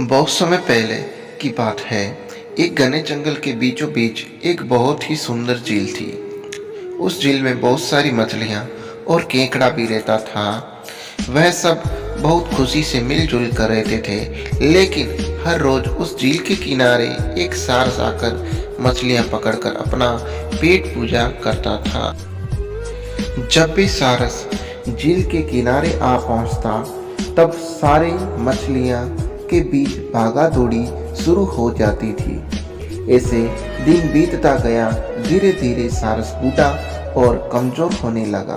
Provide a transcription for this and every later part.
बहुत समय पहले की बात है। एक घने जंगल के बीचों बीच एक बहुत ही सुंदर झील थी। उस झील में बहुत सारी मछलियाँ और केकड़ा भी रहता था। वह सब बहुत खुशी से मिलजुल कर रहते थे, लेकिन हर रोज उस झील के किनारे एक सारस आकर मछलियाँ पकड़कर अपना पेट पूजा करता था। जब भी सारस झील के किनारे आ पहुंचता, तब सारी मछलियां के बीच भागा दौड़ी शुरू हो जाती थी। ऐसे दिन बीतता गया। धीरे धीरे सारस बूढ़ा और कमजोर होने लगा।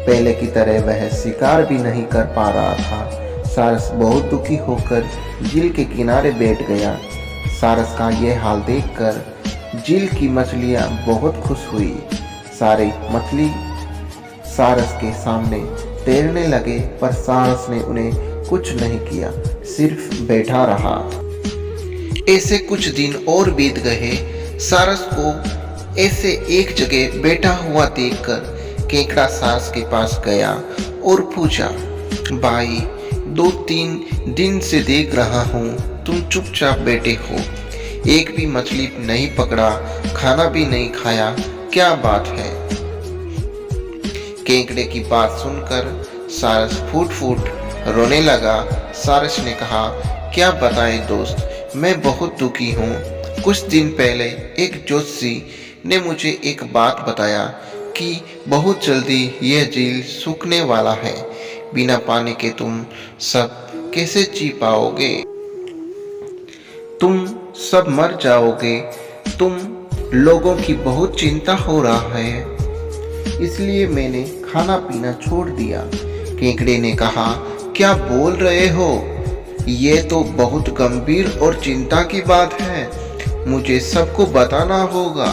पहले की तरह वह शिकार भी नहीं कर पा रहा था। सारस बहुत दुखी होकर झील के किनारे बैठ गया। सारस का यह हाल देखकर झील की मछलियां बहुत खुश हुई। सारे मछली सारस के सामने तैरने लगे, पर सारस ने उन्हें कुछ नहीं किया, सिर्फ बैठा रहा। ऐसे कुछ दिन और बीत गए। सारस को ऐसे एक जगह बैठा हुआ देखकर केकड़ा सारस के पास गया और पूछा, भाई, 2-3 दिन से देख रहा हूँ तुम चुपचाप बैठे हो, एक भी मछली नहीं पकड़ा, खाना भी नहीं खाया, क्या बात है? केकड़े की बात सुनकर सारस फूट फूट रोने लगा। सारस ने कहा, क्या बताएं दोस्त, मैं बहुत दुखी हूँ। कुछ दिन पहले एक ज्योतिषी ने मुझे एक बात बताया कि बहुत जल्दी यह झील सूखने वाला है। बिना पानी के तुम सब कैसे जी पाओगे? तुम सब मर जाओगे। तुम लोगों की बहुत चिंता हो रहा है, इसलिए मैंने खाना पीना छोड़ दिया। केकड़े ने कहा, क्या बोल रहे हो? ये तो बहुत गंभीर और चिंता की बात है, मुझे सबको बताना होगा।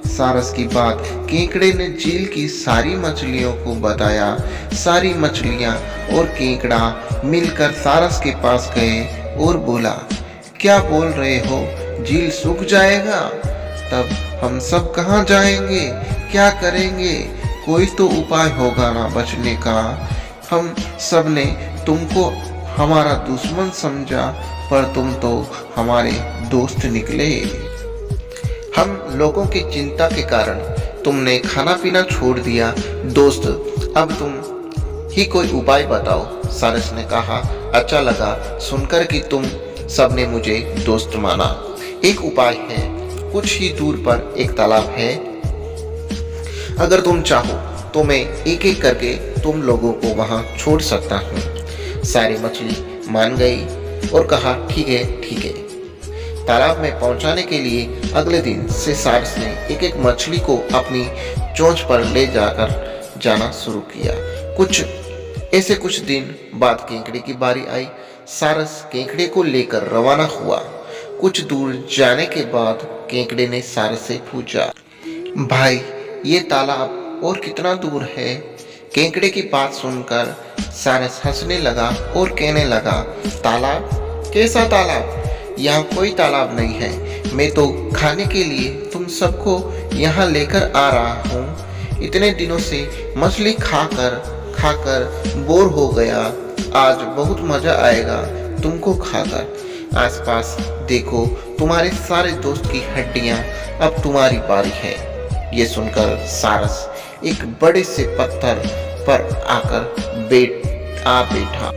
सारस की बात केकड़े ने झील की सारी मछलियों को बताया। सारी मछलियां और केकड़ा मिलकर सारस के पास गए और बोला, क्या बोल रहे हो, झील सूख जाएगा? तब हम सब कहाँ जाएंगे, क्या करेंगे? कोई तो उपाय होगा ना बचने का। हम सब ने तुमको हमारा दुश्मन समझा, पर तुम तो हमारे दोस्त निकले। हम लोगों की चिंता के कारण तुमने खाना पीना छोड़ दिया। दोस्त, अब तुम ही कोई उपाय बताओ। सारस ने कहा, अच्छा लगा सुनकर कि तुम सबने मुझे दोस्त माना। एक उपाय है, कुछ ही दूर पर एक तालाब है। अगर तुम चाहो तो मैं एक एक करके तुम लोगों को वहां छोड़ सकता हूँ। सारी मछली मान गई और कहा, ठीक है ठीक है। तालाब में पहुंचाने के लिए अगले दिन से सारस ने एक एक मछली को अपनी चोंच पर ले जाकर जाना शुरू किया। कुछ दिन बाद केकड़े की बारी आई। सारस केकड़े को लेकर रवाना हुआ। कुछ दूर जाने के बाद केकड़े ने सारस से पूछा, भाई, ये तालाब और कितना दूर है? केकड़े की बात सुनकर सारस हंसने लगा और कहने लगा, तालाब? कैसा तालाब? यहाँ कोई तालाब नहीं है। मैं तो खाने के लिए तुम सबको यहाँ लेकर आ रहा हूँ। इतने दिनों से मछली खाकर बोर हो गया। आज बहुत मजा आएगा तुमको खाकर। आसपास देखो, तुम्हारे सारे दोस्त की हड्डियाँ, अब तुम्हारी बारी है। ये सुनकर सारस एक बड़े से पत्थर पर आकर बैठा।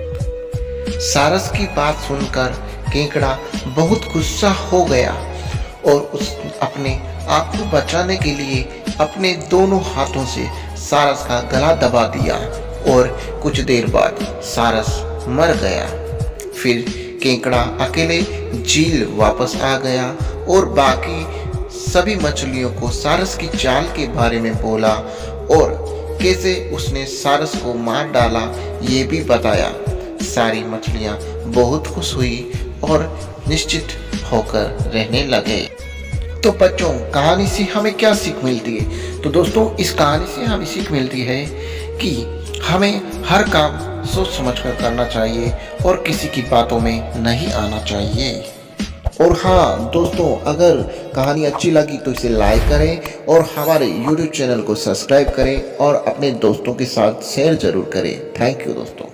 सारस की बात सुनकर केकड़ा बहुत गुस्सा हो गया और उस अपने आप को बचाने के लिए अपने दोनों हाथों से सारस का गला दबा दिया और कुछ देर बाद सारस मर गया। फिर केकड़ा अकेले झील वापस आ गया और बाकी सभी मछलियों को सारस की चाल के बारे में बोला और कैसे उसने सारस को मार डाला ये भी बताया। सारी मछलियां बहुत खुश हुई और निश्चित होकर रहने लगे। तो बच्चों, कहानी से हमें क्या सीख मिलती है? तो दोस्तों, इस कहानी से हमें सीख मिलती है कि हमें हर काम सोच समझ कर करना चाहिए और किसी की बातों में नहीं आना चाहिए। और हाँ दोस्तों, अगर कहानी अच्छी लगी तो इसे लाइक करें और हमारे YouTube चैनल को सब्सक्राइब करें और अपने दोस्तों के साथ शेयर जरूर करें। थैंक यू दोस्तों।